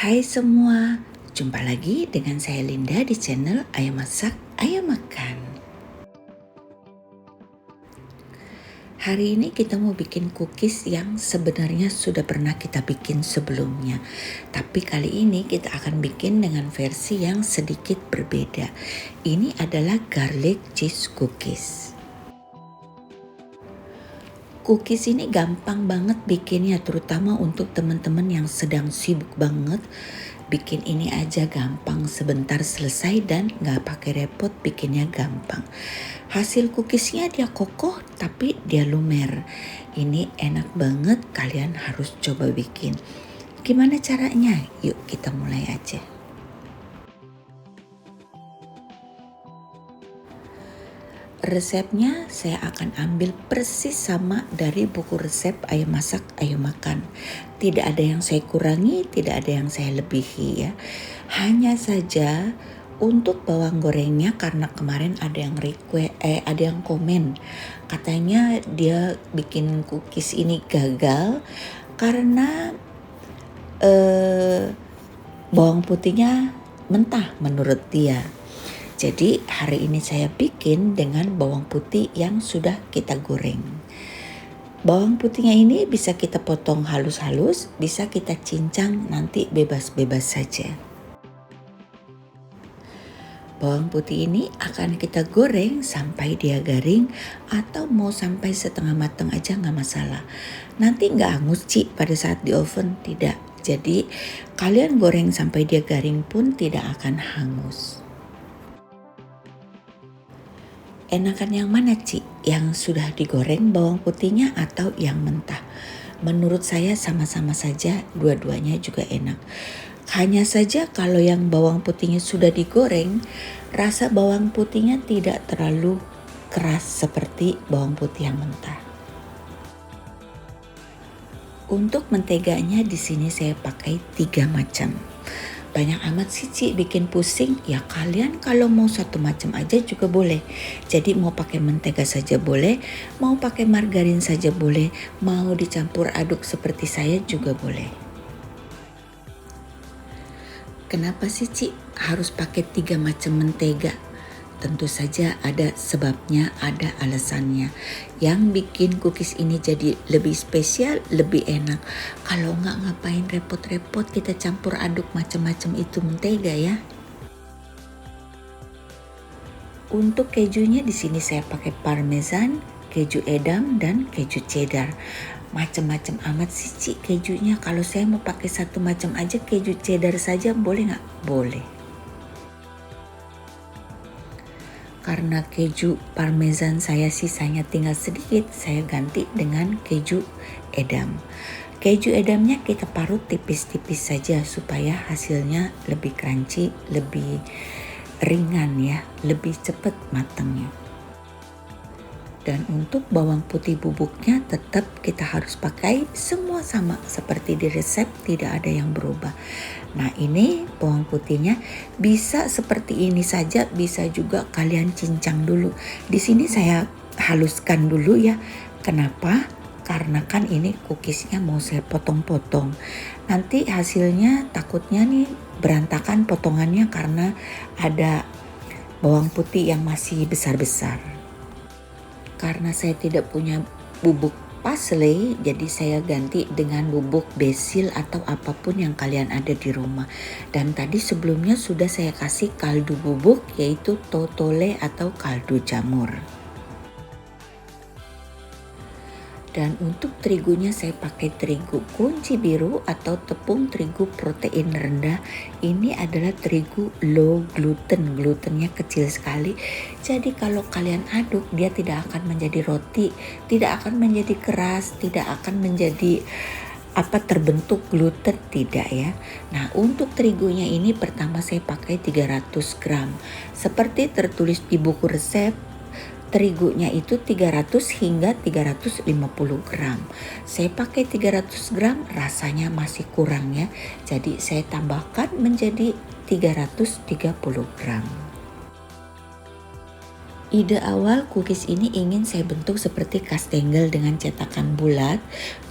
Hai semua, jumpa lagi dengan saya Linda di channel Ayo Masak, Ayo Makan. Hari ini kita mau bikin cookies yang sebenarnya sudah pernah kita bikin sebelumnya. Tapi kali ini kita akan bikin dengan versi yang sedikit berbeda. Ini adalah garlic cheese cookies. Cookies ini gampang banget bikinnya, terutama untuk teman-teman yang sedang sibuk banget. Bikin ini aja gampang, sebentar selesai dan gak pakai repot, bikinnya gampang. Hasil cookiesnya dia kokoh tapi dia lumer. Ini enak banget, kalian harus coba bikin. Gimana caranya? Yuk kita mulai aja. Resepnya saya akan ambil persis sama dari buku resep Ayo Masak, Ayo Makan. Tidak ada yang saya kurangi, tidak ada yang saya lebihi ya. Hanya saja untuk bawang gorengnya, karena kemarin ada yang ada yang komen katanya dia bikin cookies ini gagal karena bawang putihnya mentah menurut dia. Jadi hari ini saya bikin dengan bawang putih yang sudah kita goreng. Bawang putihnya ini bisa kita potong halus-halus, bisa kita cincang, nanti bebas-bebas saja. Bawang putih ini akan kita goreng sampai dia garing, atau mau sampai setengah matang aja gak masalah. Nanti gak hangus pada saat di oven, tidak. Jadi kalian goreng sampai dia garing pun tidak akan hangus. Enakan yang mana Yang sudah digoreng bawang putihnya atau yang mentah? Menurut saya sama-sama saja, dua-duanya juga enak. Hanya saja kalau yang bawang putihnya sudah digoreng, rasa bawang putihnya tidak terlalu keras seperti bawang putih yang mentah. Untuk menteganya di sini saya pakai 3 macam. Banyak amat sih bikin pusing, ya kalian kalau mau satu macam aja juga boleh. Jadi mau pakai mentega saja boleh, mau pakai margarin saja boleh, mau dicampur aduk seperti saya juga boleh. Kenapa sih harus pakai 3 macam mentega? Tentu saja ada sebabnya, ada alasannya. Yang bikin cookies ini jadi lebih spesial, lebih enak. Kalau nggak, ngapain repot-repot kita campur aduk macam-macam itu mentega ya. Untuk kejunya di sini saya pakai parmesan, keju edam dan keju cheddar. Macam-macam amat sih kejunya. Kalau saya mau pakai satu macam aja, keju cheddar saja boleh nggak? Boleh. Karena keju parmesan saya sisanya tinggal sedikit, saya ganti dengan keju edam. Keju edamnya kita parut tipis-tipis saja supaya hasilnya lebih crunchy, lebih ringan ya, lebih cepat matangnya. Dan untuk bawang putih bubuknya tetap kita harus pakai semua sama seperti di resep, tidak ada yang berubah. Nah ini bawang putihnya bisa seperti ini saja, bisa juga kalian cincang dulu. Di sini saya haluskan dulu ya. Kenapa? Karena kan ini cookiesnya mau saya potong-potong. Nanti hasilnya takutnya nih berantakan potongannya karena ada bawang putih yang masih besar-besar. Karena saya tidak punya bubuk parsley, jadi saya ganti dengan bubuk basil atau apapun yang kalian ada di rumah. Dan tadi sebelumnya sudah saya kasih kaldu bubuk, yaitu totole atau kaldu jamur. Dan untuk terigunya saya pakai terigu kunci biru atau tepung terigu protein rendah. Ini adalah terigu low gluten, glutennya kecil sekali. Jadi kalau kalian aduk dia tidak akan menjadi roti, tidak akan menjadi keras, tidak akan menjadi terbentuk gluten, tidak ya. Nah untuk terigunya ini pertama saya pakai 300 gram. Seperti tertulis di buku resep, terigunya itu 300 hingga 350 gram. Saya pakai 300 gram, rasanya masih kurang ya. Jadi saya tambahkan menjadi 330 gram. Ide awal cookies ini ingin saya bentuk seperti kastengel dengan cetakan bulat,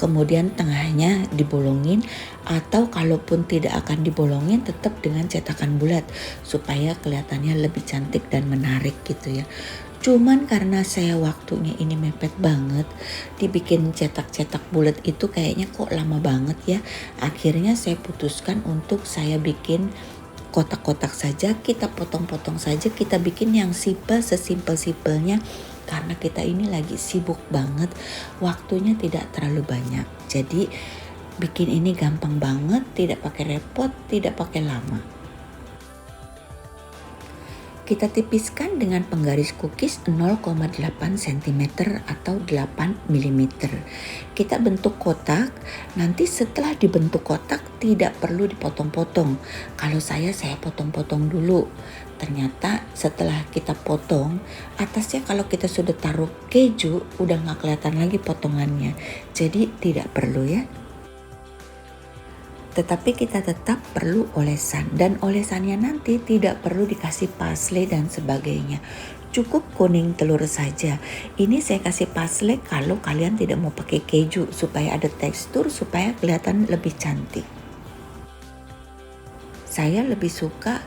kemudian tengahnya dibolongin, atau kalaupun tidak akan dibolongin tetap dengan cetakan bulat supaya kelihatannya lebih cantik dan menarik gitu ya. Cuman karena saya waktunya ini mepet banget, dibikin cetak-cetak bulat itu kayaknya kok lama banget ya. Akhirnya saya putuskan untuk saya bikin kotak-kotak saja, kita potong-potong saja, kita bikin yang simple, sesimpel-simpelnya karena kita ini lagi sibuk banget, waktunya tidak terlalu banyak. Jadi bikin ini gampang banget, tidak pakai repot, tidak pakai lama. Kita tipiskan dengan penggaris cookies 0,8 cm atau 8 mm. Kita bentuk kotak, nanti setelah dibentuk kotak tidak perlu dipotong-potong. Kalau saya potong-potong dulu. Ternyata setelah kita potong, atasnya kalau kita sudah taruh keju, udah gak kelihatan lagi potongannya. Jadi tidak perlu ya. Tetapi kita tetap perlu olesan, dan olesannya nanti tidak perlu dikasih parsley dan sebagainya. Cukup kuning telur saja. Ini saya kasih parsley kalau kalian tidak mau pakai keju supaya ada tekstur, supaya kelihatan lebih cantik. Saya lebih suka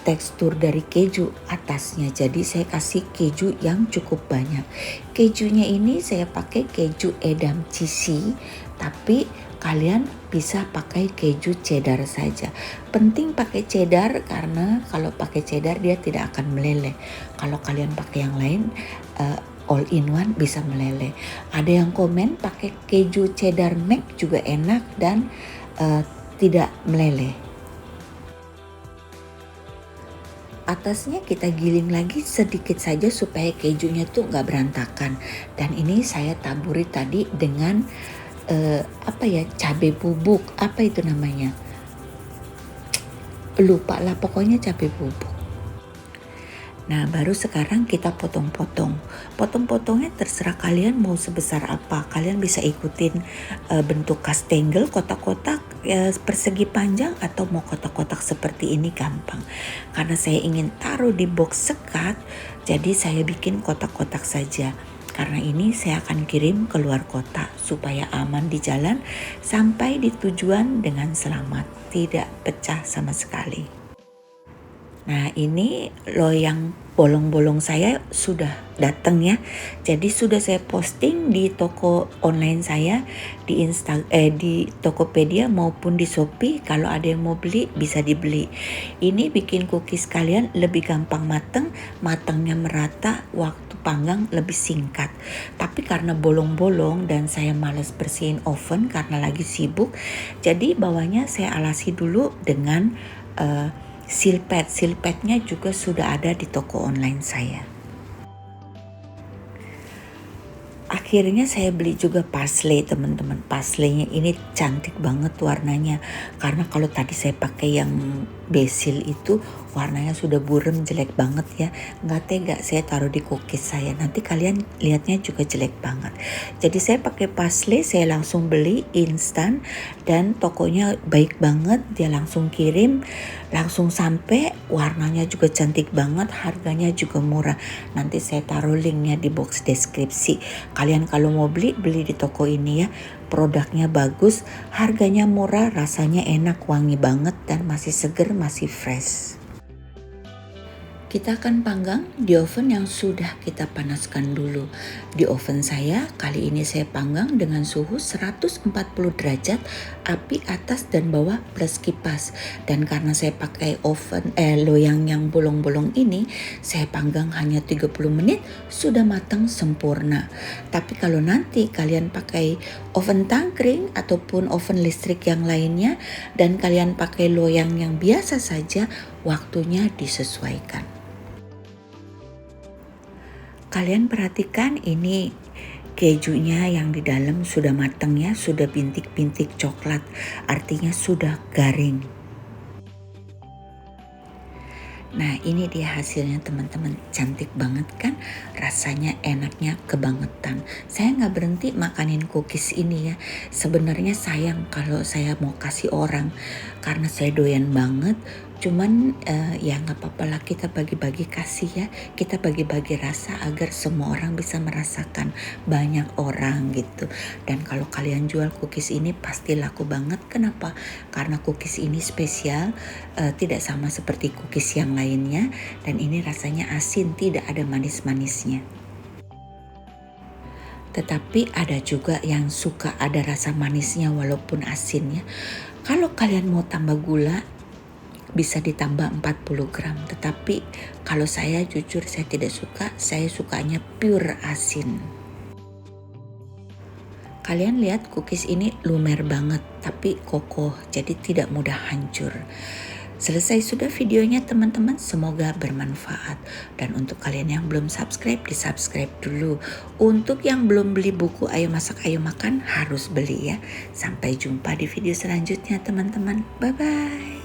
tekstur dari keju atasnya, jadi saya kasih keju yang cukup banyak. Kejunya ini saya pakai keju Edam cheesy, tapi kalian bisa pakai keju cheddar saja. Penting pakai cheddar karena kalau pakai cheddar dia tidak akan meleleh. Kalau kalian pakai yang lain all in one bisa meleleh. Ada yang komen pakai keju cheddar mac juga enak dan tidak meleleh. Atasnya kita giling lagi sedikit saja supaya kejunya tuh nggak berantakan. Dan ini saya taburi tadi dengan cabai bubuk, apa itu namanya? Lupa lah, pokoknya cabai bubuk. Nah, baru sekarang kita potong-potong. Potong-potongnya terserah kalian mau sebesar apa. Kalian bisa ikutin bentuk kastengel, kotak-kotak persegi panjang, atau mau kotak-kotak seperti ini gampang. Karena saya ingin taruh di box sekat, jadi saya bikin kotak-kotak saja. Karena ini saya akan kirim keluar kota supaya aman di jalan sampai di tujuan dengan selamat, tidak pecah sama sekali. Nah, ini loyang bolong-bolong saya sudah datang ya. Jadi sudah saya posting di toko online saya di Tokopedia maupun di Shopee. Kalau ada yang mau beli bisa dibeli. Ini bikin cookies kalian lebih gampang matangnya merata, waktu panggang lebih singkat. Tapi karena bolong-bolong dan saya malas bersihin oven karena lagi sibuk, jadi bawahnya saya alasi dulu dengan seal pad. Seal padnya juga sudah ada di toko online saya. Akhirnya saya beli juga parsley, teman-teman. Parsleynya ini cantik banget warnanya. Karena kalau tadi saya pakai yang basil itu warnanya sudah burem, jelek banget ya. Nggak tega saya taruh di cookies saya. Nanti kalian lihatnya juga jelek banget. Jadi saya pakai parsley, saya langsung beli instan. Dan tokonya baik banget, dia langsung kirim, langsung sampai, warnanya juga cantik banget, harganya juga murah. Nanti saya taruh linknya di box deskripsi. Kalian kalau mau beli di toko ini ya. Produknya bagus, harganya murah, rasanya enak, wangi banget dan masih seger, masih fresh. Kita akan panggang di oven yang sudah kita panaskan dulu. Di oven saya, kali ini saya panggang dengan suhu 140 derajat, api atas dan bawah plus kipas. Dan karena saya pakai loyang yang bolong-bolong ini, saya panggang hanya 30 menit, sudah matang sempurna. Tapi kalau nanti kalian pakai oven tangkring ataupun oven listrik yang lainnya, dan kalian pakai loyang yang biasa saja, waktunya disesuaikan. Kalian perhatikan ini kejunya yang di dalam sudah matang ya, sudah bintik-bintik coklat, artinya sudah garing. Nah, ini dia hasilnya teman-teman, cantik banget kan, rasanya enaknya kebangetan. Saya nggak berhenti makanin cookies ini ya, sebenarnya sayang kalau saya mau kasih orang, karena saya doyan banget Cuman ya nggak apa-apa lah, kita bagi-bagi kasih ya, kita bagi-bagi rasa agar semua orang bisa merasakan, banyak orang gitu. Dan kalau kalian jual cookies ini pasti laku banget. Kenapa? Karena cookies ini spesial, tidak sama seperti cookies yang lainnya, dan ini rasanya asin, tidak ada manis-manisnya. Tetapi ada juga yang suka ada rasa manisnya walaupun asinnya. Kalau kalian mau tambah gula, bisa ditambah 40 gram. Tetapi kalau saya jujur saya tidak suka, saya sukanya pure asin. Kalian lihat cookies ini lumer banget tapi kokoh, jadi tidak mudah hancur. Selesai sudah videonya teman-teman, semoga bermanfaat. Dan untuk kalian yang belum subscribe, di-subscribe dulu. Untuk yang belum beli buku Ayo Masak Ayo Makan, harus beli ya. Sampai jumpa di video selanjutnya teman-teman. Bye-bye.